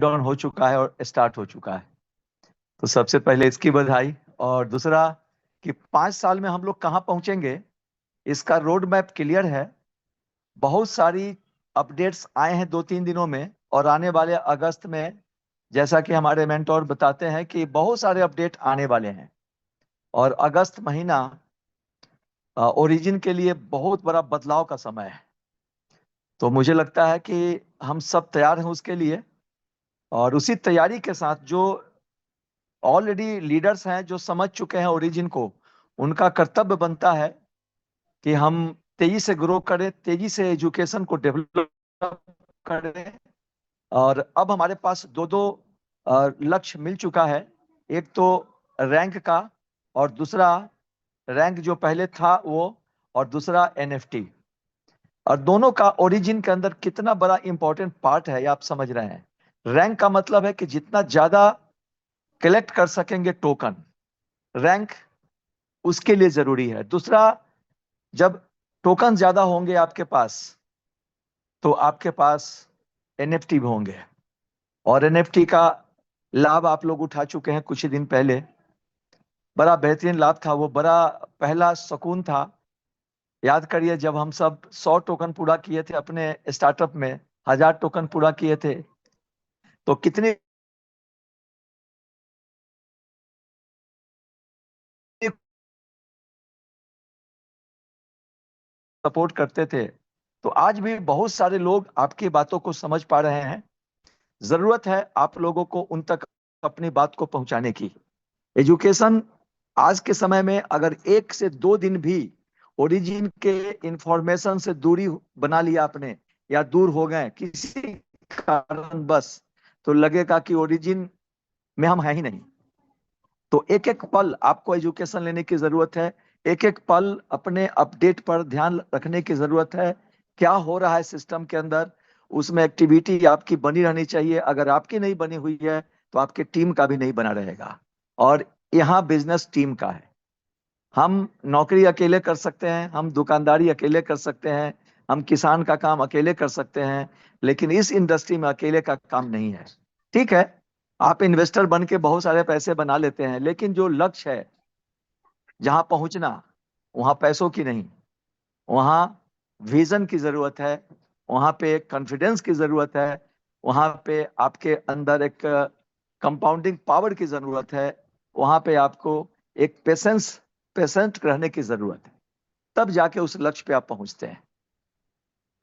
Down हो चुका है और स्टार्ट हो चुका है। तो सबसे पहले इसकी बधाई। और दूसरा कि 5 साल में हम लोग कहाँ पहुंचेंगे, इसका रोड मैप क्लियर है। बहुत सारी अपडेट्स आए हैं 2-3 दिनों में, और आने वाले अगस्त में, जैसा कि हमारे मेंटोर बताते हैं, कि बहुत सारे अपडेट आने वाले हैं। और अगस्त महीना ओरिजिन के लिए बहुत बड़ा बदलाव का समय है। तो मुझे लगता है कि हम सब तैयार हैं उसके लिए। और उसी तैयारी के साथ जो ऑलरेडी लीडर्स हैं, जो समझ चुके हैं ओरिजिन को, उनका कर्तव्य बनता है कि हम तेजी से ग्रो करें, तेजी से एजुकेशन को डेवलप करें। और अब हमारे पास दो दो लक्ष्य मिल चुका है। एक तो रैंक का, और दूसरा रैंक जो पहले था वो, और दूसरा एनएफटी। और दोनों का ओरिजिन के अंदर कितना बड़ा इंपॉर्टेंट पार्ट है, ये आप समझ रहे हैं। रैंक का मतलब है कि जितना ज्यादा कलेक्ट कर सकेंगे टोकन, रैंक उसके लिए जरूरी है। दूसरा, जब टोकन ज्यादा होंगे आपके पास, तो आपके पास एनएफटी भी होंगे। और एनएफटी का लाभ आप लोग उठा चुके हैं कुछ ही दिन पहले। बड़ा बेहतरीन लाभ था वो, बड़ा पहला सुकून था। याद करिए, जब हम सब 100 टोकन पूरा किए थे अपने स्टार्टअप में, 1000 टोकन पूरा किए थे, तो कितनी सपोर्ट करते थे। तो आज भी बहुत सारे लोग आपकी बातों को समझ पा रहे हैं। जरूरत है आप लोगों को उन तक अपनी बात को पहुंचाने की। एजुकेशन आज के समय में अगर 1 से 2 दिन भी ओरिजिन के इंफॉर्मेशन से दूरी बना लिया आपने, या दूर हो गए किसी कारण बस, तो लगेगा कि ओरिजिन में हम है ही नहीं। तो एक एक पल आपको एजुकेशन लेने की जरूरत है। एक एक पल अपने अपडेट पर ध्यान रखने की जरूरत है। क्या हो रहा है सिस्टम के अंदर, उसमें एक्टिविटी आपकी बनी रहनी चाहिए। अगर आपकी नहीं बनी हुई है, तो आपके टीम का भी नहीं बना रहेगा। और यहाँ बिजनेस टीम का है। हम नौकरी अकेले कर सकते हैं, हम दुकानदारी अकेले कर सकते हैं, हम किसान का काम अकेले कर सकते हैं, लेकिन इस इंडस्ट्री में अकेले का काम नहीं है। ठीक है, आप इन्वेस्टर बन के बहुत सारे पैसे बना लेते हैं, लेकिन जो लक्ष्य है, जहां पहुंचना, वहां पैसों की नहीं, वहां विजन की जरूरत है, वहां पे कॉन्फिडेंस की जरूरत है, वहां पे आपके अंदर एक कंपाउंडिंग पावर की जरूरत है, वहां पे आपको एक पेशेंट रहने की जरूरत है। तब जाके उस लक्ष्य पे आप पहुंचते हैं।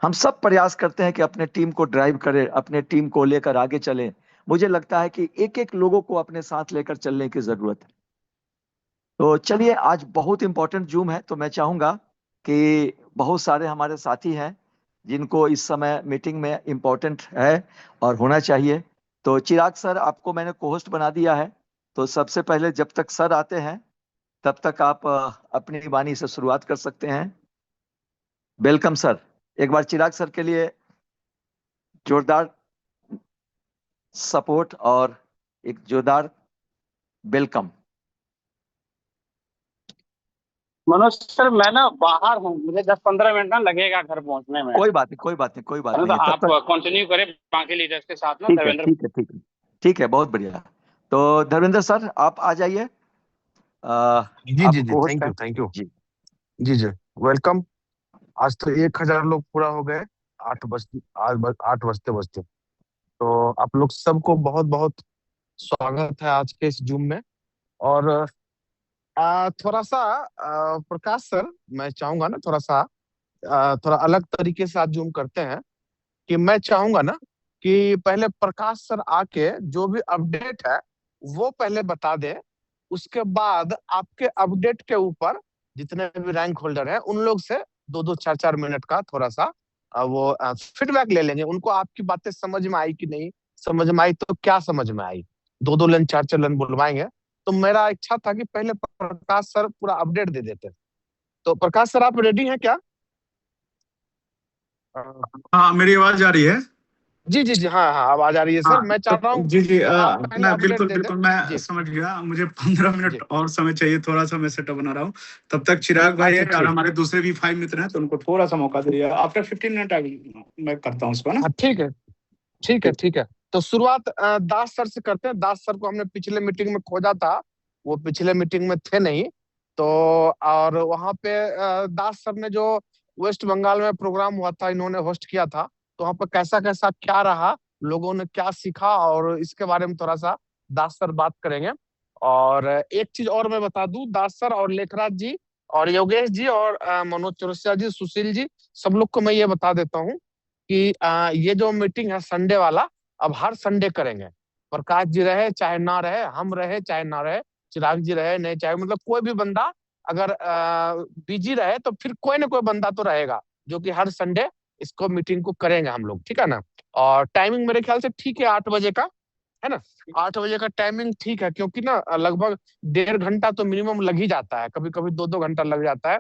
हम सब प्रयास करते हैं कि अपने टीम को ड्राइव करें, अपने टीम को लेकर आगे चलें। मुझे लगता है कि एक एक लोगों को अपने साथ लेकर चलने की जरूरत है। तो चलिए, आज बहुत इंपॉर्टेंट जूम है, तो मैं चाहूंगा कि बहुत सारे हमारे साथी हैं जिनको इस समय मीटिंग में इंपॉर्टेंट है और होना चाहिए। तो चिराग सर, आपको मैंने कोहोस्ट बना दिया है। तो सबसे पहले, जब तक सर आते हैं, तब तक आप अपनी वाणी से शुरुआत कर सकते हैं। Welcome sir. एक बार चिराग सर के लिए जोरदार सपोर्ट और एक जोरदार वेलकम। मनोज सर, मैं ना बाहर हूँ, मुझे 10-15 मिनट ना लगेगा घर पहुंचने में। कोई बात नहीं, कोई बात नहीं, कोई बात है ना, तो नहीं है, तब आप तक। कंटिन्यू करें बाकी लीडर्स के साथ ना, ठीक है, धर्मेंद्र। ठीक है, ठीक है। ठीक है, बहुत बढ़िया। तो धर्मेंद्र सर, आप आ जाइए। जी जी आप जी, कोहोस्ट थैंक हैं। You thank you. जी। जी जी, वेलकम। आज तो 1000 लोग पूरा हो गए। 8 बजते बजते तो आप लोग सबको बहुत बहुत स्वागत है आज के इस जूम में। और थोड़ा सा प्रकाश सर, मैं चाहूंगा ना थोड़ा सा थोड़ा अलग तरीके से आज जूम करते हैं। कि मैं चाहूंगा ना कि पहले प्रकाश सर आके जो भी अपडेट है वो पहले बता दे। उसके बाद आपके अपडेट के ऊपर जितने भी रैंक होल्डर हैं उन लोग से 2-2 4-4 मिनट का थोड़ा सा वो फीडबैक ले लेंगे। उनको आपकी बातें समझ में आई कि नहीं, समझ में आई तो क्या समझ में आई, 2-2 लाइन 4-4 लाइन बुलवाएंगे। तो मेरा इच्छा था कि पहले प्रकाश सर पूरा अपडेट दे देते। तो प्रकाश सर, आप रेडी हैं क्या? हाँ, मेरी आवाज आ रही है? जी जी जी, हाँ हाँ, आवाज आ रही है सर। हाँ, मैं तो चाहता हूँ जी जी, आप पहले मैं अपडेट बिल्कुल दे दें। बिल्कुल मैं जी समझ गया। मुझे 15 जी। मिनट और समय चाहिए, थोड़ा सा मैं सेटअप बना रहा हूँ। तब तक चिराग भाई अच्छा, है और ठीक। हमारे दूसरे भी 5 मित्र हैं, तो उनको थोड़ा सा मौका दीजिए। आफ्टर 15 मिनट मैं करता हूँ इसको ना। हाँ, ठीक है, ठीक है, ठीक। ठीक है। तो शुरुआत दास सर से करते हैं। दास सर को हमने पिछले मीटिंग में खोजा था, वो पिछले मीटिंग में थे नहीं। तो और वहां पे दास सर ने जो वेस्ट बंगाल में प्रोग्राम हुआ था, इन्होंने होस्ट किया था, तो वहां पर कैसा कैसा क्या रहा, लोगों ने क्या सीखा, और इसके बारे में थोड़ा सा दास सर बात करेंगे। और एक चीज और मैं बता दूं, दास सर और लेखराज जी और योगेश जी और मनोज चौरसिया जी, सुशील जी, सब लोग को मैं ये बता देता हूँ कि ये जो मीटिंग है संडे वाला, अब हर संडे करेंगे। प्रकाश जी रहे चाहे ना रहे, हम रहे चाहे ना रहे, चिराग जी रहे नहीं चाहे, मतलब कोई भी बंदा अगर बिजी रहे तो फिर कोई ना कोई बंदा तो रहेगा, जो कि हर संडे इसको मीटिंग को करेंगे हम लोग, ठीक है ना। और टाइमिंग मेरे ख्याल से ठीक है, 8 बजे का, है ना। 8 बजे का टाइमिंग ठीक है, क्योंकि ना लगभग 1.5 घंटा तो मिनिमम लग ही जाता है, कभी कभी 2-2 घंटा लग जाता है।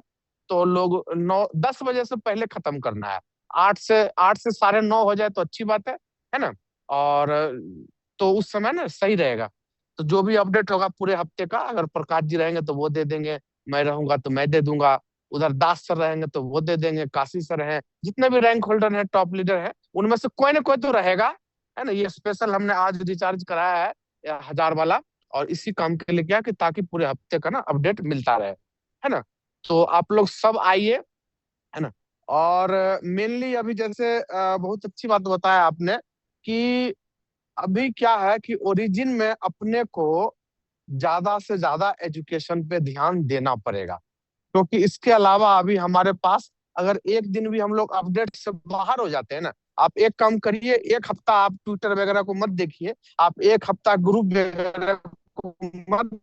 तो लोग 9-10 बजे से पहले खत्म करना है। 8 से 9:30 हो जाए तो अच्छी बात है ना। और तो उस समय ना सही रहेगा। तो जो भी अपडेट होगा पूरे हफ्ते का, अगर प्रकाश जी रहेंगे तो वो दे देंगे, मैं रहूंगा तो मैं दे दूंगा, उधर दास सर रहेंगे तो वो दे देंगे, काशी सर हैं, जितने भी रैंक होल्डर हैं, टॉप लीडर हैं, उनमें से कोई ना कोई तो रहेगा, है ना। ये स्पेशल हमने आज रिचार्ज कराया है 1000 वाला, और इसी काम के लिए क्या, कि ताकि पूरे हफ्ते का ना अपडेट मिलता रहे, है ना। तो आप लोग सब आइए, है ना। और मेनली अभी जैसे बहुत अच्छी बात बताया आपने कि अभी क्या है कि ओरिजिन में अपने को ज्यादा से ज्यादा एजुकेशन पे ध्यान देना पड़ेगा, क्योंकि इसके अलावा अभी हमारे पास, अगर एक दिन भी हम लोग अपडेट से बाहर हो जाते हैं ना, आप एक काम करिए, एक हफ्ता आप ट्विटर वगैरह को मत देखिए, आप एक हफ्ता ग्रुप वगैरह को मत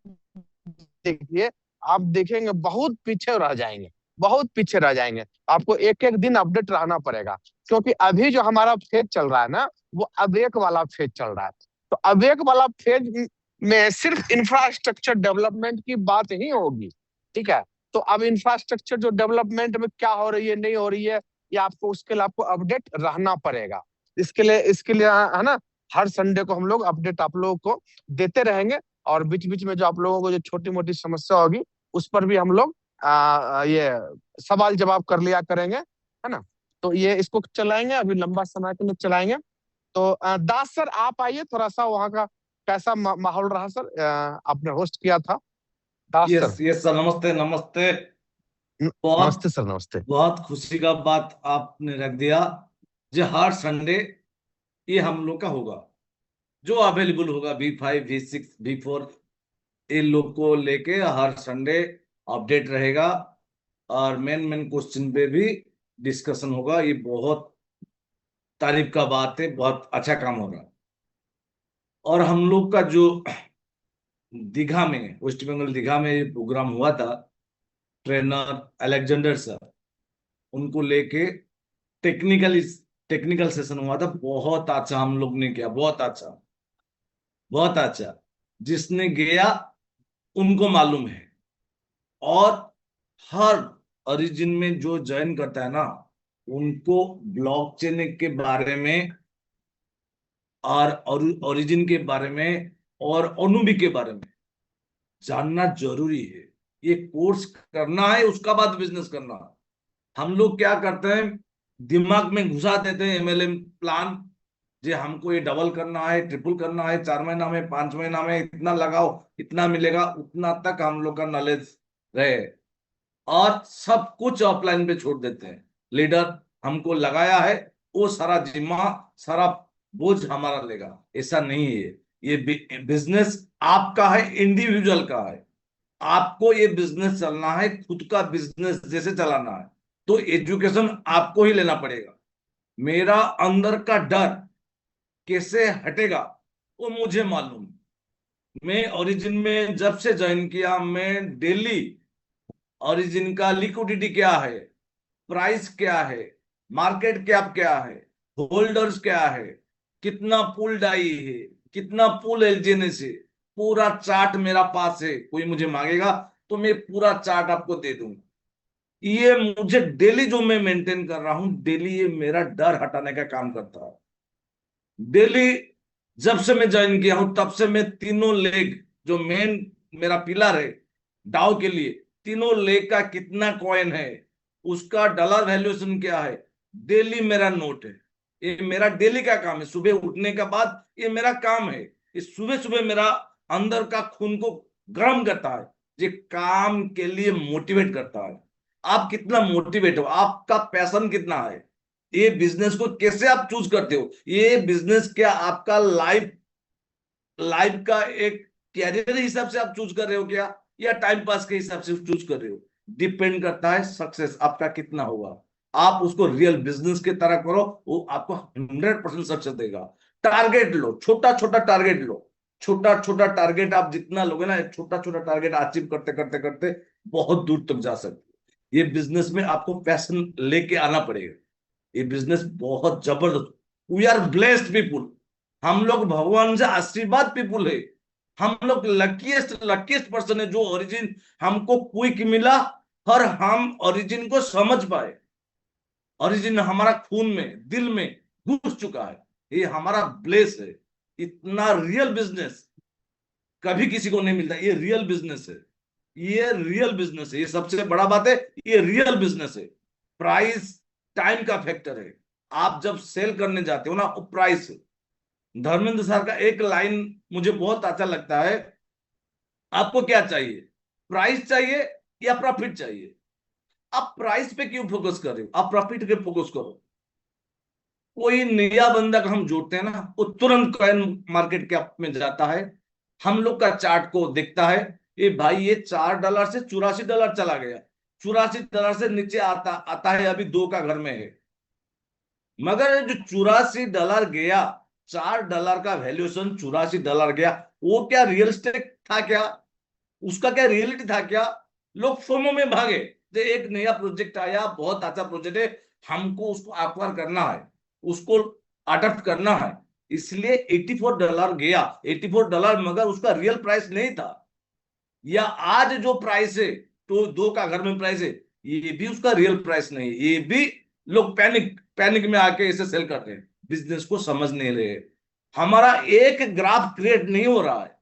देखिए, आप देखेंगे बहुत पीछे रह जाएंगे, बहुत पीछे रह जाएंगे। आपको एक एक दिन अपडेट रहना पड़ेगा, क्योंकि अभी जो हमारा फेज चल रहा है ना, वो अवेक वाला फेज चल रहा है। तो अवेक वाला फेज में सिर्फ इंफ्रास्ट्रक्चर डेवलपमेंट की बात ही होगी, ठीक है। तो अब इंफ्रास्ट्रक्चर जो डेवलपमेंट में क्या हो रही है, नहीं हो रही है, ये आपको, उसके लिए आपको अपडेट रहना पड़ेगा। इसके लिए है ना, हर संडे को हम लोग अपडेट आप लोगों को देते रहेंगे। और बीच बीच में जो आप लोगों को जो छोटी मोटी समस्या होगी, उस पर भी हम लोग ये सवाल जवाब कर लिया करेंगे, है ना। तो ये इसको चलाएंगे, अभी लंबा समय के लिए चलाएंगे। तो दास सर आप आइए, थोड़ा सा वहाँ का कैसा माहौल रहा सर, आपने होस्ट किया था, दास यस सर। यस सर, नमस्ते नमस्ते। बहुत नमस्ते सर, नमस्ते। बहुत खुशी का बात आपने रख दिया। जो हर संडे ये हम लोग का होगा, जो अवेलेबल होगा V5 V6 V4, इन लोग को लेके हर संडे अपडेट रहेगा। और मेन मेन क्वेश्चन पे भी डिस्कशन होगा। ये बहुत तारीफ का बात है, बहुत अच्छा काम हो रहा। और हम लोग का जो दीघा में, वेस्ट बंगाल दीघा में ये प्रोग्राम हुआ था, ट्रेनर अलेक्जेंडर सर, उनको लेके टेक्निकल टेक्निकल सेशन हुआ था। बहुत अच्छा हम लोग ने किया, बहुत अच्छा, बहुत अच्छा। जिसने गया उनको मालूम है। और हर ओरिजिन में जो ज्वाइन करता है ना, उनको ब्लॉकचेन के बारे में और ओरिजिन के बारे में और अनुबी के बारे में जानना जरूरी है। ये कोर्स करना है, उसका बाद बिजनेस करना है। हम लोग क्या करते हैं, दिमाग में घुसा देते हैं MLM प्लान, जे हमको ये डबल करना है, ट्रिपल करना है, 4 महीना में, 5 महीना में इतना लगाओ, इतना मिलेगा, उतना तक हम लोग का नॉलेज रहे। और सब कुछ ऑफलाइन पे छोड़ देते हैं। लीडर हमको लगाया है, वो सारा जिम्मा, सारा बोझ हमारा लेगा, ऐसा नहीं है। ये बिजनेस आपका है, इंडिविजुअल का है। आपको ये बिजनेस चलना है, खुद का बिजनेस जैसे चलाना है, तो एजुकेशन आपको ही लेना पड़ेगा। मेरा अंदर का डर कैसे हटेगा वो मुझे मालूम है। मैं ओरिजिन में जब से ज्वाइन किया, मैं डेली ओरिजिन का लिक्विडिटी क्या है, प्राइस क्या है, मार्केट कैप क्या है, होल्डर्स क्या है, कितना पुल डाई है, कितना पुल एलजीएनएस है, पूरा चार्ट मेरा पास है। कोई मुझे मांगेगा तो मैं पूरा चार्ट आपको दे दूंगा। ये मुझे डेली जो मैं मेंटेन कर रहा हूं, डेली ये मेरा डर हटाने का काम करता है। डेली जब से मैं ज्वाइन किया हूं, तब से मैं तीनों लेग, जो मेन मेरा पिलर है डाउ के लिए, तीनों लेग का कितना कॉइन है, उसका डॉलर वैल्यूएशन क्या है, डेली मेरा नोट है। ये मेरा डेली का काम है। सुबह उठने के बाद ये मेरा काम है। ये सुबह सुबह मेरा अंदर का खून को गर्म करता है, ये काम के लिए मोटिवेट करता है। आप कितना मोटिवेट हो, आपका पैशन कितना है, ये बिजनेस को कैसे आप चूज करते हो, ये बिजनेस क्या आपका लाइफ का एक कैरियर हिसाब से आप चूज कर रहे हो क्या, या टाइम पास के हिसाब से चूज कर रहे हो, डिपेंड करता है सक्सेस आपका कितना होगा। आप उसको रियल बिजनेस की तरह करो, वो आपको 100% सक्सेस देगा। टारगेट लो, छोटा छोटा टारगेट लो, छोटा छोटा टारगेट आप जितना लोगे ना, छोटा छोटा टारगेट अचीव करते करते करते बहुत दूर तक जा सकते हो। ये बिजनेस में आपको पैशन लेके आना पड़ेगा। ये बिजनेस बहुत जबरदस्त, वी आर ब्लेस्ड पीपुल, हम लोग भगवान से आशीर्वाद पीपुल है, हम लोग लकीएस्ट पर्सन है जो ओरिजिन हमको क्विक मिला और हम ओरिजिन को समझ पाए। ओरिजिन हमारा खून में, दिल में घुस चुका है, ये हमारा ब्लेस है। इतना रियल बिजनेस कभी किसी को नहीं मिलता, ये रियल बिजनेस है, ये रियल बिजनेस है, ये सबसे बड़ा बात है, ये रियल बिजनेस है। प्राइस टाइम का फैक्टर है, आप जब सेल करने जाते हो ना, वो प्राइस है। धर्मेंद्र सर का एक लाइन मुझे बहुत अच्छा लगता है, आपको क्या चाहिए, प्राइस चाहिए या प्रॉफिट चाहिए? आप प्राइस पे क्यों फोकस कर रहे हो, आप प्रॉफिट पे फोकस करो। कोई नया बंदा का हम जोड़ते हैं ना, वो तुरंत कॉइन मार्केट कैप में जाता है, हम लोग का चार्ट को देखता है, ये भाई ये $4 से $84 चला गया, $84 से नीचे आता आता है, अभी 2 का घर में है। मगर जो $84 गया, $4 का वैल्यूएशन $84 गया, वो क्या रियल एस्टेट था क्या, उसका क्या रियलिटी था क्या? लोग फोमो में भागे, तो एक नया प्रोजेक्ट आया, बहुत अच्छा प्रोजेक्ट है, हमको उसको एक्वायर करना है, उसको अडॉप्ट करना है, इसलिए $84 गया, $84, मगर उसका रियल प्राइस नहीं था। या आज जो प्राइस है, तो 2 का घर में प्राइस है, ये भी उसका रियल प्राइस नहीं है। ये भी लोग पैनिक में आके इसे सेल करते हैं, बिजनेस को समझ नहीं रहे। हमारा एक ग्राफ क्रिएट नहीं हो रहा है,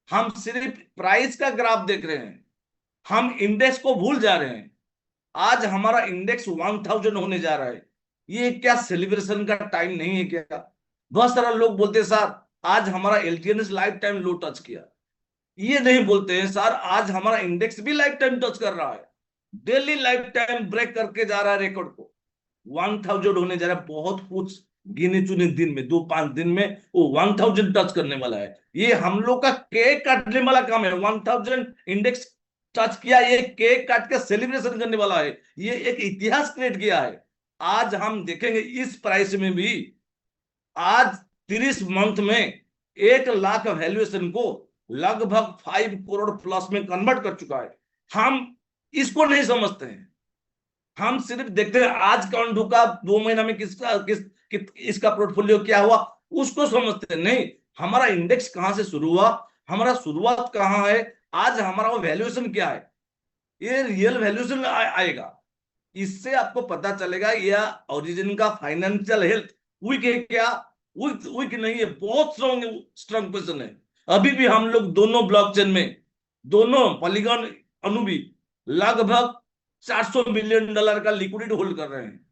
हम सिर्फ प्राइस का ग्राफ देख रहे हैं, हम इंडेक्स को भूल जा रहे हैं। आज हमारा इंडेक्स 1000 होने जा रहा है, ये क्या सेलिब्रेशन का टाइम नहीं है क्या? बहुत सारा लोग बोलते हैं सर आज हमारा एलटीएनएस लाइफ टाइम लो टच किया, ये नहीं बोलते हैं सर आज हमारा इंडेक्स भी लाइफ टाइम टच कर रहा है, डेली लाइफ टाइम ब्रेक करके जा रहा है, रिकॉर्ड को 1000 होने जा रहा है। बहुत कुछ गिने चुने दिन में, 2-5 दिन में वो 1000 टच करने वाला है। ये हम लोग का केक काटने वाला काम है, 1000 इंडेक्स टच किया, ये केक काट के सेलिब्रेशन करने वाला है, ये एक इतिहास क्रिएट किया है। आज हम देखेंगे इस प्राइस में भी, आज 30 मंथ में 1 लाख वैल्यूएशन को लगभग 5 करोड़ प्लस में कन्वर्ट कर चुका है। हम इसको नहीं समझते हैं, हम सिर्फ देखते हैं आज कौन ढुका, 2 महीना में इसका पोर्टफोलियो क्या हुआ, उसको समझते हैं नहीं। हमारा इंडेक्स कहां से शुरू हुआ, हमारा शुरुआत कहां है, आज हमारा वो वैल्यूएशन क्या है, ये रियल वैल्यूएशन आएगा, इससे आपको पता चलेगा या ओरिजिन का फाइनेंशियल हेल्थ वीक है क्या, वीक नहीं है, बहुत स्ट्रॉन्ग पोजीशन है। अभी भी हम लोग दोनों ब्लॉकचेन में, दोनों पॉलीगॉन अनुबी लगभग $400 मिलियन का लिक्विडिटी होल्ड कर रहे हैं,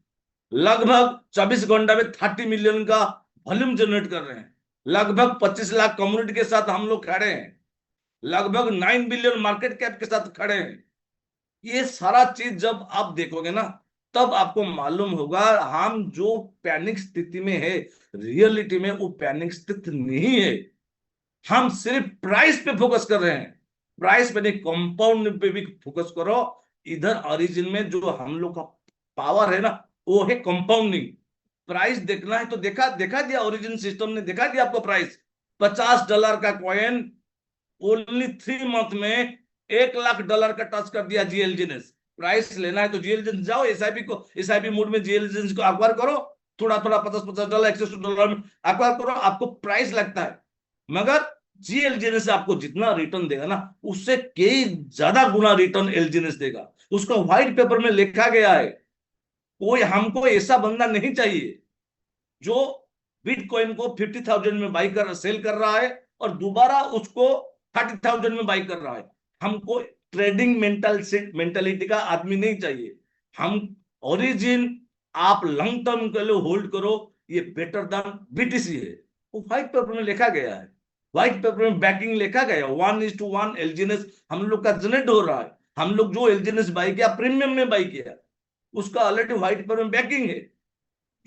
लगभग 24 घंटा में 30 मिलियन का वॉल्यूम जनरेट कर रहे हैं, लगभग 25 लाख कम्युनिटी के साथ हम लोग खड़े हैं, लगभग 9 बिलियन मार्केट कैप के साथ खड़े हैं। ये सारा चीज जब आप देखोगे ना, तब आपको मालूम होगा हम जो पैनिक स्थिति में है, रियलिटी में वो पैनिक स्थिति नहीं है। हम सिर्फ प्राइस पे फोकस कर रहे हैं, प्राइस पे नहीं, कंपाउंड पे भी फोकस करो। इधर ओरिजिन में जो हम लोग का पावर है ना, वो है कंपाउंडिंग। प्राइस देखना है तो देखा दिया, ओरिजिन सिस्टम ने दिखा दिया आपको प्राइस। $50 का कॉइन ओनली 3 मंथ में $1 लाख का टच कर दिया जीएलजी ने। प्राइस लेना है तो जीएलजी जाओ, एसआईपी मोड में जीएलजी को एक्वायर करो, थोड़ा $50 $100 में एक्वायर करो, आपको प्राइस लगता है। मगर जीएलजी से आपको जितना रिटर्न देगा ना, उससे कई ज्यादा गुना रिटर्न एलजीएनएस देगा। उसका व्हाइट पेपर में लिखा गया है। कोई हमको ऐसा बंदा नहीं चाहिए जो बिटकॉइन को 50,000 में सेल कर रहा है और दोबारा उसको 30,000 में बाई कर रहा है। हमको ट्रेडिंग मेंटालिटी का आदमी नहीं चाहिए। हम ओरिजिन आप लॉन्ग टर्म के लिए होल्ड करो, ये बेटर देन बीटीसी है, वो व्हाइट पेपर में लिखा गया है, व्हाइट पेपर में बैकिंग लिखा गया 1:1 एलजीएनएस हम लोग का जनरेट हो रहा है। हम लोग जो एलजीएनएस बाई किया प्रीमियम में बाई किया, उसका ऑलरेडी व्हाइट पेपर में बैकिंग है,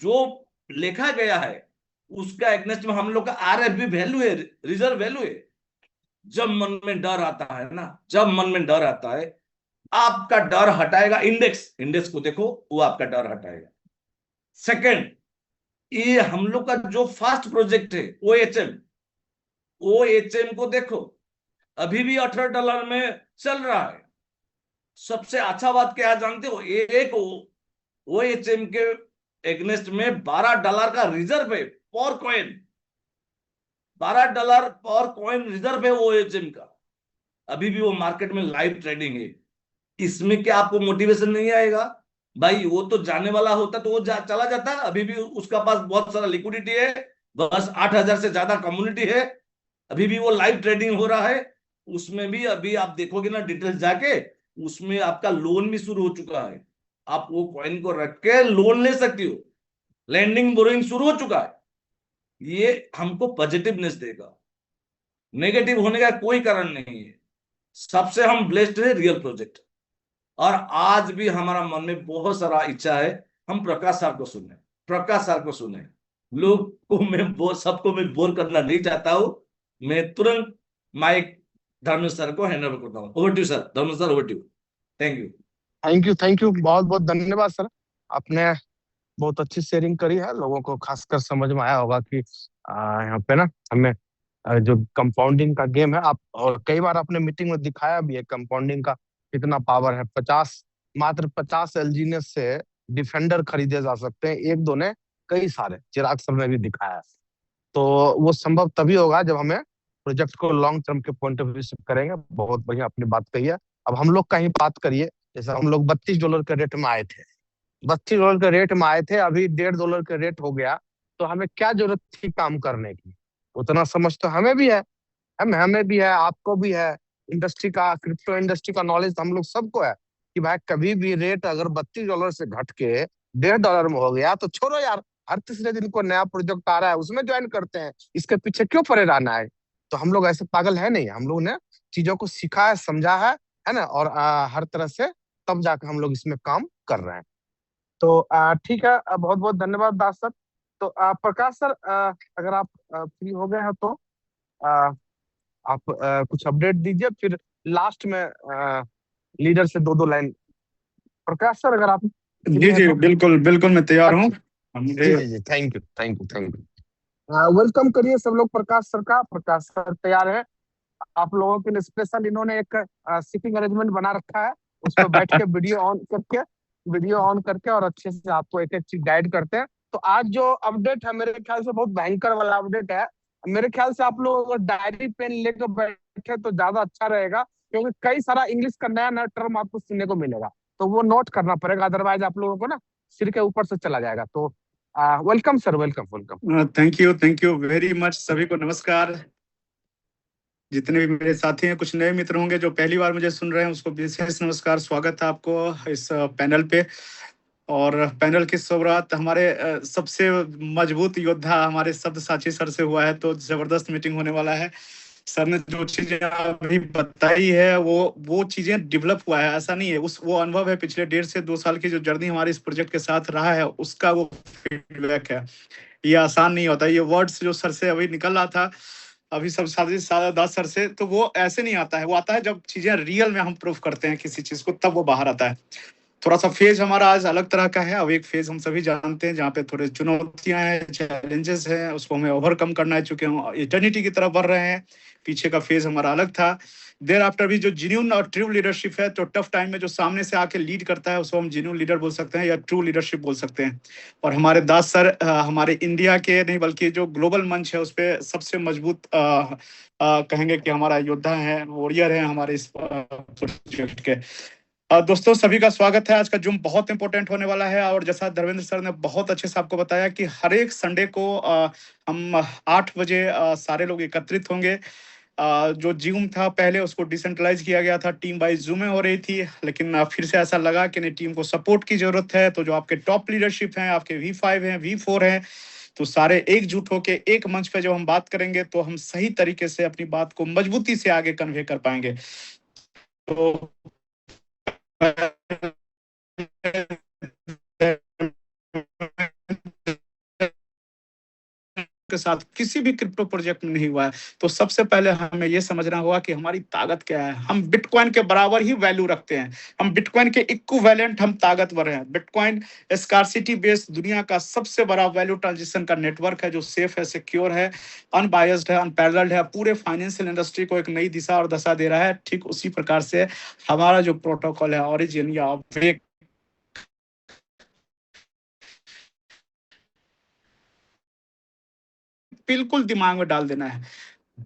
जो लिखा गया है उसका एग्नेस्ट में हम लोग का आरएफबी वैल्यू है, रिजर्व वैल्यू है। जब मन में डर आता है ना, जब मन में डर आता है, आपका डर हटाएगा इंडेक्स को देखो, वो आपका डर हटाएगा। सेकंड, ये हम लोग का जो फास्ट प्रोजेक्ट है ओएचएम को देखो, अभी भी $18 में चल रहा है। सबसे अच्छा बात क्या है जानते हो, एक ओएचएम के एग्नेस्ट में $12 का रिजर्व है पर कॉइन, $12 पर कॉइन रिजर्व है ओएचएम का, अभी भी वो मार्केट में लाइव ट्रेडिंग है। इसमें क्या आपको मोटिवेशन नहीं आएगा भाई? वो तो जाने वाला होता तो वो चला जाता, अभी भी उसका पास बहुत सारा लिक्विडिटी है, बस 8,000 से ज्यादा कम्युनिटी है, अभी भी वो लाइव ट्रेडिंग हो रहा है। उसमें भी अभी आप देखोगे ना डिटेल्स जाके, उसमें आपका लोन भी शुरू हो चुका है, आप वो कॉइन को रख के लोन ले सकती हो, लैंडिंग बोरोइंग शुरू हो चुका है। ये हमको पॉजिटिवनेस देगा, नेगेटिव होने का कोई कारण नहीं है। सबसे हम ब्लेस्ड है रियल प्रोजेक्ट, और आज भी हमारा मन में बहुत सारा इच्छा है हम प्रकाश सर को सुने, प्रकाश सर को सुने। लोग को मैं सबको मैं बोर करना नहीं चाहता हूं, मैं तुरंत माइक धर्मेंद्र सर को हैंड ओवर करता हूं। Over to sir, Dharmendra sir, over to. Thank you. Thank you, बहुत बहुत धन्यवाद सर। आपने बहुत अच्छी शेयरिंग करी है, लोगों को खासकर समझ में आया होगा कि यहाँ पे ना हमें जो कंपाउंडिंग का गेम है, आप और कई बार आपने मीटिंग में दिखाया भी है कंपाउंडिंग का कितना पावर है। मात्र 50 एलजीएनएस से डिफेंडर खरीदे जा सकते हैं, एक दो ने कई सारे, चिराग सर ने भी दिखाया। तो वो संभव तभी होगा जब हमें प्रोजेक्ट को लॉन्ग टर्म के पॉइंट ऑफ व्यू से करेंगे। बहुत बढ़िया अपनी बात कही है। अब हम लोग का ही बात करिए, जैसे हम लोग $32 के रेट में आए थे, $32 के रेट में आए थे, अभी $1.5 के रेट हो गया, तो हमें क्या जरूरत थी काम करने की? उतना समझ तो हमें भी है, हमें भी है, आपको भी है, इंडस्ट्री का, क्रिप्टो इंडस्ट्री का नॉलेज हम लोग सबको है कि भाई कभी भी रेट अगर $32 से घट के $1.5 में हो गया तो छोड़ो यार, हर तीसरे दिन को नया प्रोजेक्ट आ रहा है उसमें ज्वाइन करते हैं, इसके पीछे क्यों पड़े रहना है? तो हम लोग ऐसे पागल है नहीं, हम लोग ने चीजों को सीखा है, समझा है ना, और हर तरह से तब जाकर हम लोग इसमें काम कर रहे हैं। तो ठीक है, बहुत बहुत धन्यवाद दास सर। तो प्रकाश सर, अगर आप फ्री हो गए हैं तो आप कुछ अपडेट दीजिए, फिर लास्ट में लीडर से दो लाइन। प्रकाश सर अगर आप जी जी, बिल्कुल बिल्कुल, मैं तैयार हूँ। जी, थैंक यू। वेलकम करिए सब लोग प्रकाश सर का। प्रकाश सर तैयार है आप लोगों के लिए, स्पेशल इन्होंने एक सिटिंग अरेंजमेंट बना रखा है, उस पर बैठ के वीडियो ऑन करके और अच्छे से आपको एक एक चीज गाइड करते हैं। तो आज जो अपडेट है मेरे ख्याल से बहुत भयंकर वाला अपडेट है। मेरे ख्याल से आप लोग अगर डायरी पेन लेकर बैठे तो ज्यादा अच्छा रहेगा, क्योंकि कई सारा इंग्लिश का नया नया टर्म आपको सुनने को मिलेगा, तो वो नोट करना पड़ेगा, अदरवाइज आप लोगों को ना सिर के ऊपर से चला जाएगा। तो welcome sir, welcome. Thank you very much. सभी को नमस्कार, जितने भी मेरे साथी हैं, कुछ नए मित्र होंगे जो पहली बार मुझे सुन रहे हैं, उसको विशेष नमस्कार, स्वागत है आपको इस पैनल पे। और पैनल की शुरुआत हमारे सबसे मजबूत योद्धा हमारे शब्दसाची सर से हुआ है, तो जबरदस्त मीटिंग होने वाला है। सर ने जो चीजें अभी बताई है वो चीजें डेवलप हुआ है, ऐसा नहीं है, वो अनुभव है पिछले 1.5 से 2 साल की जो जर्नी हमारे इस प्रोजेक्ट के साथ रहा है, उसका वो फीडबैक है। ये आसान नहीं होता, ये वर्ड्स जो सर से अभी निकल रहा था, अभी सब दास सर से, तो वो ऐसे नहीं आता है, वो आता है जब चीजें रियल में हम प्रूफ करते हैं किसी चीज को, तब वो बाहर आता है। थोड़ा सा फेज हमारा आज अलग तरह का है। अब एक फेज हम सभी जानते हैं जहाँ पे थोड़े चुनौतियां हैं, चैलेंजेस हैं, उसको हमें ओवरकम करना है, चूंकि हम इटर्निटी की तरफ बढ़ रहे हैं। पीछे का फेज हमारा अलग था। देर आफ्टर भी जो जेन्युइन और ट्रू लीडरशिप है, तो टफ टाइम में जो सामने से आके लीड करता है उसको हम जेन्युइन लीडर बोल सकते हैं या ट्रू लीडरशिप बोल सकते हैं। और हमारे दास सर हमारे इंडिया के नहीं बल्कि जो ग्लोबल मंच है उस पर सबसे मजबूत कहेंगे कि हमारा योद्धा है, वॉरियर है हमारे इस प्रोजेक्ट के। दोस्तों सभी का स्वागत है। आज का जूम बहुत इंपॉर्टेंट होने वाला है, और जैसा धर्मेंद्र सर ने बहुत अच्छे से आपको बताया कि हर एक संडे को हम 8 बजे सारे लोग एकत्रित होंगे। जो जूम था पहले उसको डिसेंट्रलाइज किया गया था, टीम वाइज जूमें हो रही थी, लेकिन फिर से ऐसा लगा कि नहीं, टीम को सपोर्ट की जरूरत है। तो जो आपके टॉप लीडरशिप हैं, आपके V5 हैं, V4 हैं, तो सारे एकजुट होके एक मंच पे जब हम बात करेंगे तो हम सही तरीके से अपनी बात को मजबूती से आगे कन्वे कर पाएंगे। तो के साथ किसी भी क्रिप्टो प्रोजेक्ट में नहीं हुआ है। तो सबसे पहले हमें यह समझना होगा कि हमारी ताकत क्या है। हम बिटकॉइन के बराबर ही वैल्यू रखते हैं, हम बिटकॉइन के इक्विवेलेंट हम ताकतवर हैं। बिटकॉइन स्कार्सिटी बेस्ड दुनिया का सबसे बड़ा वैल्यू ट्रांजिशन का नेटवर्क है, जो सेफ है, सिक्योर है, अनबायस्ड है, अनपैरेलल्ड है, पूरे फाइनेंशियल इंडस्ट्री को एक नई दिशा और दशा दे रहा है। ठीक उसी प्रकार से हमारा जो प्रोटोकॉल है ओरिजिन या वेक, बिल्कुल दिमाग में डाल देना है।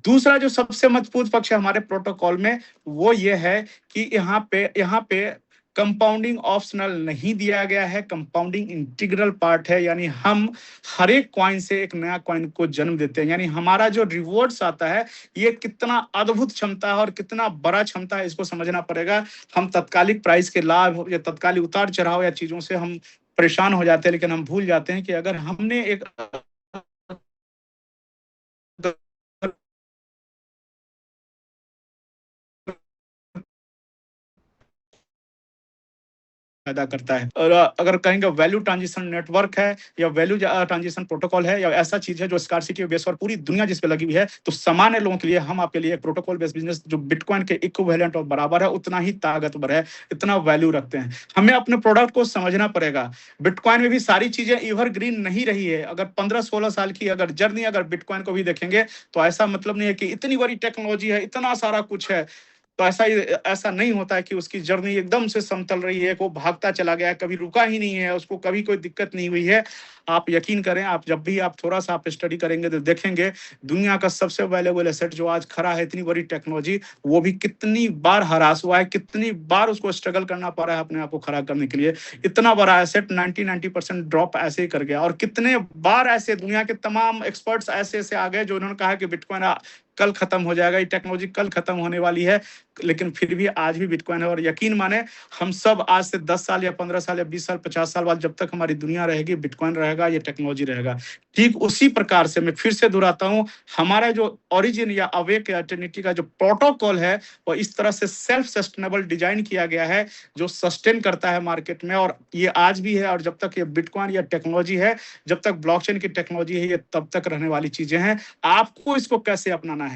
दूसरा जो सबसे मजबूत पक्ष है हमारे प्रोटोकॉल में वो ये है कि यहाँ पे कंपाउंडिंग ऑप्शनल नहीं दिया गया है, कंपाउंडिंग इंटीग्रल पार्ट है। यानी हम हर एक कॉइन से एक नया कॉइन को जन्म देते हैं। यानी हमारा जो रिवॉर्ड्स आता है ये कितना अद्भुत क्षमता है और कितना बड़ा क्षमता है, इसको समझना पड़ेगा। हम तत्कालिक प्राइस के लाभ या तत्कालिक उतार चढ़ाव या चीजों से हम परेशान हो जाते हैं, लेकिन हम भूल जाते हैं कि अगर हमने एक पैदा करता है। और अगर कहेंगे वैल्यू ट्रांजिशन नेटवर्क है या वैल्यू ट्रांजिशन प्रोटोकॉल है या ऐसा चीज है जो स्कार्सिटी बेस और पूरी दुनिया जिस पे लगी हुई है, तो सामान्य लोगों के लिए हम आपके लिए एक प्रोटोकॉल बेस्ड बिजनेस जो बिटकॉइन के इक्विवेलेंट और बराबर है, उतना ही ताकतवर है, इतना वैल्यू रखते हैं। हमें अपने प्रोडक्ट को समझना पड़ेगा। बिटकॉइन में भी सारी चीजें एवरग्रीन नहीं रही है। अगर 15-16 साल की अगर जर्नी अगर बिटकॉइन को भी देखेंगे तो ऐसा मतलब नहीं है कि इतनी बड़ी टेक्नोलॉजी है, इतना सारा कुछ है, तो ऐसा नहीं होता है कि उसकी जर्नी एकदम से समतल रही है, वो भागता चला गया, कभी रुका ही नहीं है, उसको कभी कोई दिक्कत नहीं हुई है। आप यकीन करें, आप जब भी आप थोड़ा सा आप स्टडी करेंगे तो देखेंगे दुनिया का सबसे वैल्यूएबल एसेट जो आज खड़ा है, इतनी बड़ी टेक्नोलॉजी, वो भी कितनी बार हरास हुआ है, कितनी बार उसको स्ट्रगल करना पड़ा है अपने आप को खड़ा करने के लिए। इतना बड़ा एसेट 90% ड्रॉप ऐसे ही कर गया। और कितने बार ऐसे दुनिया के तमाम एक्सपर्ट्स ऐसे आ गए जो उन्होंने कहा कि बिटकॉइन कल खत्म हो जाएगा, ये टेक्नोलॉजी कल खत्म होने वाली है, लेकिन फिर भी आज भी बिटकॉइन है। और यकीन माने हम सब आज से 10 साल या 15 साल या 20 साल 50 साल बाद जब तक हमारी दुनिया रहेगी, बिटकॉइन रहेगा, ये टेक्नोलॉजी रहेगा। ठीक उसी प्रकार से मैं फिर से दोहराता हूं, हमारा जो ओरिजिन या अवेक या ट्रिनिटी का जो प्रोटोकॉल है वो इस तरह से सेल्फ सस्टेनेबल डिजाइन किया गया है जो सस्टेन करता है मार्केट में। और ये आज भी है, और जब तक ये बिटकॉइन या टेक्नोलॉजी है, जब तक ब्लॉकचेन की टेक्नोलॉजी है, ये तब तक रहने वाली चीजें हैं। आपको इसको कैसे अपनाना है।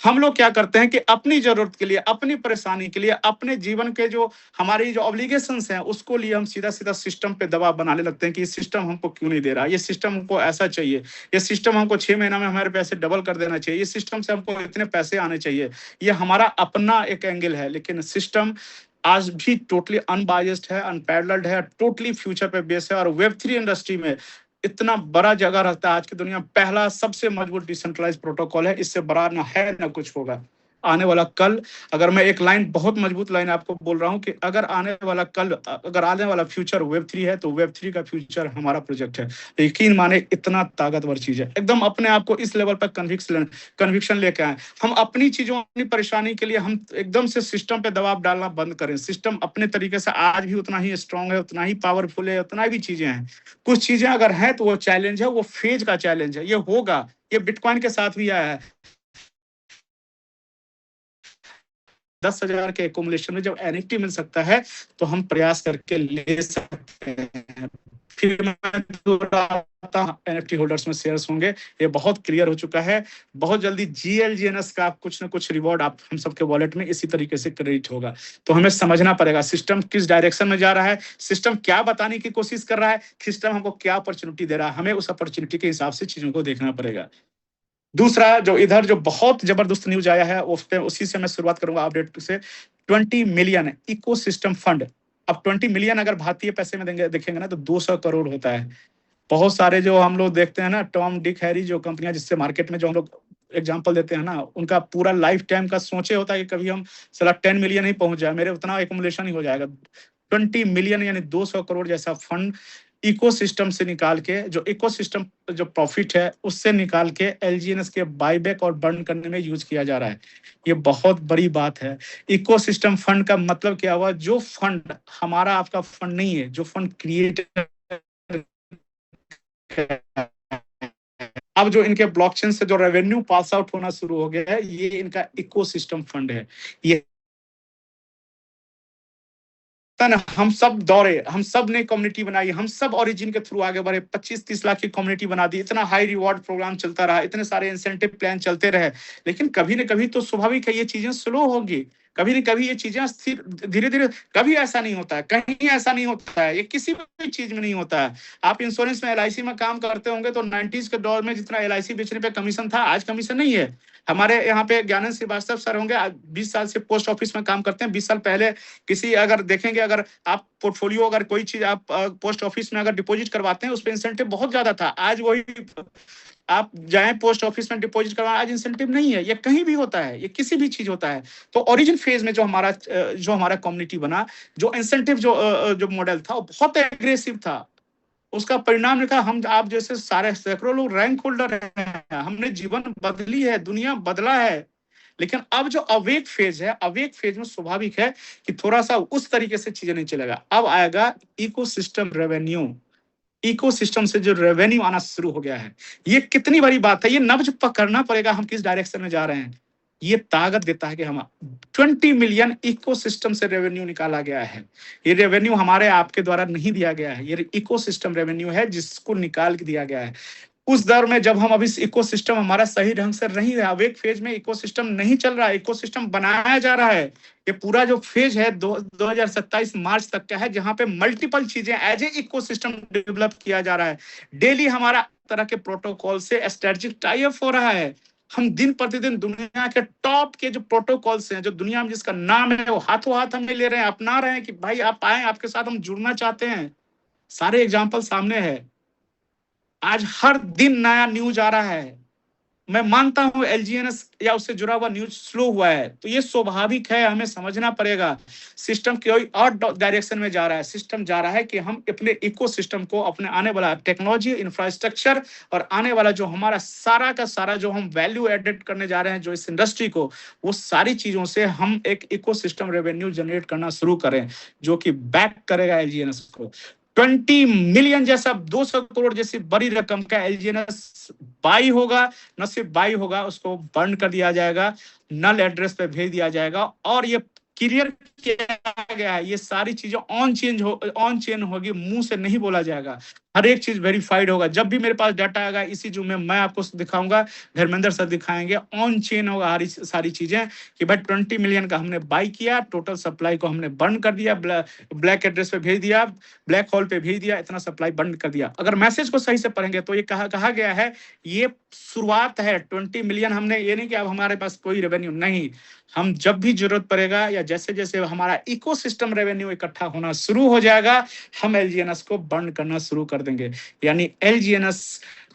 हम लोग क्या करते हैं कि अपनी जरूरत के लिए, अपनी परेशानी के लिए, अपने जीवन के जो हमारी जो ऑब्लिगेशंस हैं उसको लिए हम सीधा सीधा सिस्टम पे दबाव बनाने लगते हैं कि ये सिस्टम हमको क्यों नहीं दे रहा, ये सिस्टम हमको ऐसा चाहिए, ये सिस्टम हमको 6 महीना में हमारे पैसे डबल कर देना चाहिए, ये सिस्टम से हमको इतने पैसे आने चाहिए। ये हमारा अपना एक एंगल है, लेकिन सिस्टम आज भी टोटली अनबायस्ड है, अनपैरेलल्ड है, टोटली फ्यूचर पे बेस है। और वेब3 इंडस्ट्री में इतना बड़ा जगह रखता है आज की दुनिया, पहला सबसे मजबूत डिसेंट्रलाइज प्रोटोकॉल है, इससे बड़ा ना है ना कुछ होगा। आने वाला कल, अगर मैं एक लाइन, बहुत मजबूत लाइन आपको बोल रहा हूं कि अगर आने वाला फ्यूचर वेब3 है तो वेब3 का फ्यूचर हमारा प्रोजेक्ट है। यकीन माने इतना ताकतवर चीज है, एकदम अपने आप को इस लेवल पर कन्विक्शन लेके आए। हम अपनी चीजों, अपनी परेशानी के लिए हम एकदम से सिस्टम पे दबाव डालना बंद करें। सिस्टम अपने तरीके से आज भी उतना ही स्ट्रांग है, उतना ही पावरफुल है, उतना भी चीजें हैं। कुछ चीजें अगर है तो वो चैलेंज है, वो फेज का चैलेंज है, ये होगा। ये बिटकॉइन के साथ भी आया है। 10,000 के एकोमुलेशन में जब एनएफटी मिल सकता है तो हम प्रयास करके ले सकते हैं। फिर मैं दोहराता हूं, एनएफटी होल्डर्स में शेयर्स होंगे, ये बहुत क्लियर हो चुका है। बहुत जल्दी जीएलजीएनएस का कुछ ना कुछ रिवॉर्ड आप हम सबके वॉलेट में इसी तरीके से क्रेडिट होगा। तो हमें समझना पड़ेगा सिस्टम किस डायरेक्शन में जा रहा है, सिस्टम क्या बताने की कोशिश कर रहा है, सिस्टम हमको क्या अपॉर्चुनिटी दे रहा है, हमें उस अपॉर्चुनिटी के हिसाब से चीजों को देखना पड़ेगा। दूसरा जो इधर जो बहुत जबरदस्त न्यूज आया है उसी से मैं शुरुआत करूंगा अपडेट से। 20 मिलियन इकोसिस्टम फंड। अब 20 मिलियन अगर भारतीय पैसे में देखेंगे ना तो 200 करोड़ होता है। बहुत सारे जो हम लोग देखते हैं ना, टॉम डिक हैरी जो कंपनियां जिससे मार्केट में जो हम लोग एग्जांपल देते हैं ना, उनका पूरा लाइफ टाइम का सोचे होता है कि कभी हम साला 10 मिलियन ही पहुंच जाए, मेरे उतना एकुमुलेशन ही हो जाएगा। 20 मिलियन यानी 200 करोड़ जैसा फंड इकोसिस्टम से निकाल के, जो इकोसिस्टम जो प्रॉफिट है उससे निकाल के एलजीएनएस के बायबैक और बर्न करने में यूज किया जा रहा है। ये बहुत बड़ी बात है। इकोसिस्टम फंड का मतलब क्या हुआ, जो फंड हमारा आपका फंड नहीं है, जो फंड क्रिएट अब जो इनके ब्लॉकचेन से जो रेवेन्यू पास आउट होना शुरू हो गया है, ये इनका इकोसिस्टम फंड है। ये हम सब दौड़े, हम सब ने कम्युनिटी बनाई, हम सब ओरिजिन के थ्रू आगे बढ़े, 25-30 लाख की कम्युनिटी बना दी, इतना हाई रिवॉर्ड प्रोग्राम चलता रहा, इतने सारे इंसेंटिव प्लान चलते रहे, लेकिन कभी न कभी तो स्वाभाविक है ये चीजें स्लो होगी, कभी न कभी ये चीजें स्थिर धीरे धीरे, कभी ऐसा नहीं होता है, कहीं ऐसा नहीं होता है, ये किसी भी चीज में नहीं होता है। आप इंश्योरेंस में LIC में काम करते होंगे तो 90s के दौर में जितना LIC बेचने पे कमीशन था, आज कमीशन नहीं है। हमारे यहाँ पे ज्ञानंद श्रीवास्तव सर होंगे, 20 साल से पोस्ट ऑफिस में काम करते हैं। 20 साल पहले किसी अगर देखेंगे, अगर आप पोर्टफोलियो, अगर कोई चीज आप पोस्ट ऑफिस में अगर डिपॉजिट करवाते हैं, उस पर इंसेंटिव बहुत ज्यादा था। आज वही आप जाएं पोस्ट ऑफिस में डिपॉजिट करवाएं, आज इंसेंटिव नहीं है। ये कहीं भी होता है, ये किसी भी चीज होता है। तो ओरिजिन फेज में जो हमारा कम्युनिटी बना, जो इंसेंटिव जो मॉडल था, वो बहुत एग्रेसिव था। उसका परिणाम निकला, हम आप जैसे सारे सैकड़ों लोग रैंक होल्डर हैं, हमने जीवन बदली है, दुनिया बदला है। लेकिन अब जो अवेक फेज है, अवेक फेज में स्वाभाविक है कि थोड़ा सा उस तरीके से चीजें नहीं चलेगा। अब आएगा इकोसिस्टम रेवेन्यू। इकोसिस्टम से जो रेवेन्यू आना शुरू हो गया है, ये कितनी बड़ी बात है। ये नब्ज पकड़ना पड़ेगा, हम किस डायरेक्शन में जा रहे हैं। ये ताकत देता है कि हम 20 मिलियन इकोसिस्टम से रेवेन्यू निकाला गया है। ये रेवेन्यू हमारे आपके द्वारा नहीं दिया गया है, ये इकोसिस्टम रेवेन्यू है जिसको निकाल के दिया गया है। उस दौर में जब हम अभी इकोसिस्टम हमारा सही ढंग से नहीं है, अब एक फेज में इकोसिस्टम नहीं चल रहा है, इकोसिस्टम बनाया जा रहा है। ये पूरा जो फेज है 2027 मार्च तक का है, जहां पे मल्टीपल चीजें एज ए इकोसिस्टम डेवलप किया जा रहा है। डेली हमारा तरह के प्रोटोकॉल से स्ट्रेटेजिक टाई अप हो रहा है। हम दिन प्रतिदिन दुनिया के टॉप के जो प्रोटोकॉल्स हैं, जो दुनिया में जिसका नाम है, वो हाथों हाथ हम ले रहे हैं, अपना रहे हैं कि भाई आप आए, आपके साथ हम जुड़ना चाहते हैं। सारे एग्जाम्पल सामने है। आज हर दिन नया न्यूज आ रहा है। मैं मानता हूं LGNS या उससे जुड़ा हुआ न्यूज स्लो हुआ है, तो ये स्वाभाविक है, हमें समझना पड़ेगा। सिस्टम कोई और डायरेक्शन में जा रहा है। सिस्टम जा रहा है कि हम अपने इकोसिस्टम को, अपने आने वाला टेक्नोलॉजी, इंफ्रास्ट्रक्चर और आने वाला जो हमारा सारा का सारा जो हम वैल्यू एडेड करने जा रहे हैं जो इस इंडस्ट्री को, वो सारी चीजों से हम एक इकोसिस्टम रेवेन्यू जनरेट करना शुरू करें, जो कि बैक करेगा LGNS को। 20 मिलियन जैसा, 200 करोड़ जैसी बड़ी रकम का LGNS बाई होगा, न सिर्फ बाई होगा, उसको बर्न कर दिया जाएगा, नल एड्रेस पे भेज दिया जाएगा, और ये क्लियर किया गया है, ये सारी चीजें ऑन चेन होगी, मुंह से नहीं बोला जाएगा। हर एक चीज वेरीफाइड होगा। जब भी मेरे पास डाटा आएगा इसी जूम में मैं आपको दिखाऊंगा, धर्मेंद्र सर दिखाएंगे, ऑन चेन होगा हर सारी चीजें कि भाई 20 मिलियन का हमने बाई किया, टोटल सप्लाई को हमने बर्न कर दिया, ब्लैक एड्रेस पे भेज दिया, ब्लैक होल पे भेज दिया, इतना सप्लाई बंद कर दिया। अगर मैसेज को सही से पढ़ेंगे तो ये कहा गया है, ये शुरुआत है। 20 मिलियन हमने, ये नहीं कि अब हमारे पास कोई रेवेन्यू नहीं, हम जब भी जरूरत पड़ेगा या जैसे जैसे हमारा इकोसिस्टम रेवेन्यू इकट्ठा होना शुरू हो जाएगा, हम LGNS को बर्न करना शुरू कर देंगे। यानी LGNS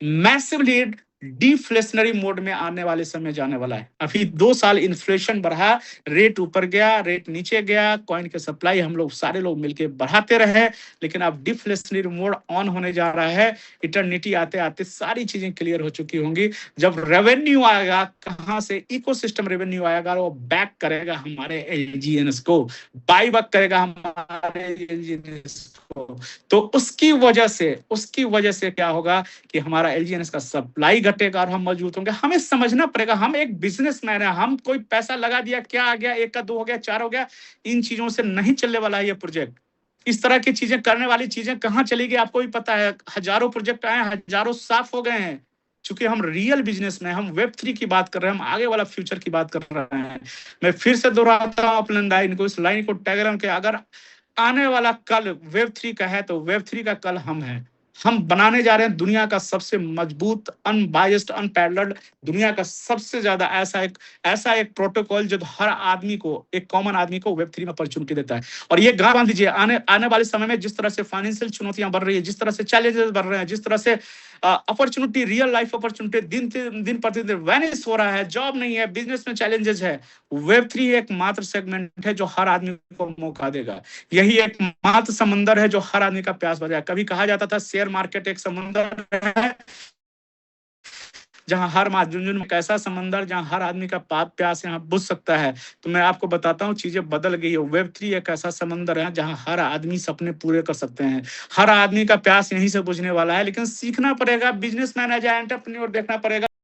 मैसिवली डिफ्लेशनरी मोड में आने वाले समय जाने वाला है। अभी 2 साल इन्फ्लेशन बढ़ा, रेट ऊपर गया, रेट नीचे गया, कॉइन के सप्लाई हम लोग सारे लोग मिलके बढ़ाते रहे, लेकिन अब डिफ्लेशनरी मोड ऑन होने जा रहा है। इटर्निटी आते आते सारी चीजें क्लियर हो चुकी होंगी। जब रेवेन्यू आएगा, कहां से इकोसिस्टम रेवेन्यू आएगा, वो बैक करेगा हमारे LGNS को, बाई बैक करेगा हमारे LGNS को। तो उसकी वजह से क्या होगा कि हमारा LGNS का सप्लाई घटेगा और हम मजबूत होंगे। हमें समझना पड़ेगा, हम एक बिजनेसमैन है, हम कोई पैसा लगा दिया, क्या आ गया, 1 का 2 हो गया, 4 हो गया, इन चीजों से नहीं चलने वाला है ये प्रोजेक्ट। इस तरह की चीजें करने वाली चीजें कहां चली गई आपको भी पता है। हजारों प्रोजेक्ट आए, हजारों साफ हो गए हैं। चूंकि हम रियल बिजनेस में, हम Web3 की बात कर रहे हैं, हम आगे वाला फ्यूचर की बात कर रहे हैं। मैं फिर से दोहराता हूं अपने लाइन को, इस लाइन को टैगलाइन के, अगर आने वाला कल Web3 का है तो Web3 का कल हम हैं। हम बनाने जा रहे हैं दुनिया का सबसे मजबूत, अनबायस्ड, अनपैरेलल्ड, दुनिया का सबसे ज्यादा ऐसा एक प्रोटोकॉल जो हर आदमी को, एक कॉमन आदमी को Web3 में अपॉर्चुनिटी देता है। और ये गांठ बांध दीजिए, आने वाले समय में जिस तरह से फाइनेंशियल चुनौतियां बढ़ रही है, जिस तरह से चैलेंजेस बढ़ रहे हैं, जिस तरह से अपॉर्चुनिटी, रियल लाइफ अपॉर्चुनिटी दिन प्रतिदिन वैनिश हो रहा है, जॉब नहीं है, बिजनेस में चैलेंजेस है, Web3 एक मात्र सेगमेंट है जो हर आदमी को मौका देगा। यही एक मात्र समंदर है जो हर आदमी का प्यास बुझाएगा। कभी कहा जाता था शेयर मार्केट एक समंदर है जहां हर झुनझुन एक ऐसा समंदर जहां हर आदमी का पाप प्यास यहाँ बुझ सकता है। तो मैं आपको बताता हूँ चीजें बदल गई है। Web3 एक ऐसा समंदर है जहां हर आदमी सपने पूरे कर सकते हैं। हर आदमी का प्यास यहीं से बुझने वाला है, लेकिन सीखना पड़ेगा। बिजनेसमैन एज एंटरप्रेन्योर देखना पड़ेगा।